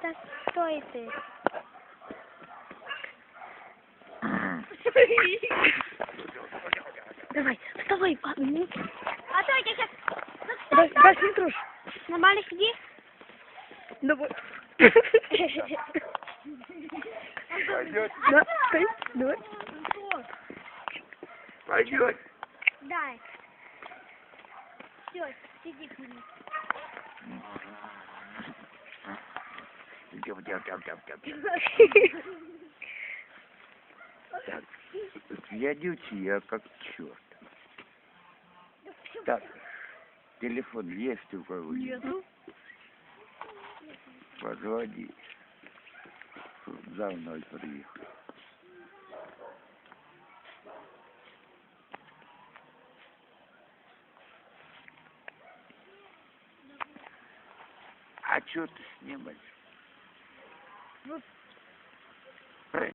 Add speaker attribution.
Speaker 1: Так, стойте. Давай, вставай, а то я сейчас... Давай, Митруш. Нормально сиди. Давай.
Speaker 2: Пойдет.
Speaker 1: Да, стой, давай.
Speaker 2: Пойдет.
Speaker 1: Дай. Все, сиди к нему.
Speaker 2: Так, глядите, я как черт. Так, телефон есть у кого-нибудь?
Speaker 1: Нету.
Speaker 2: Позвони. За мной приехал. А что ты снимаешь?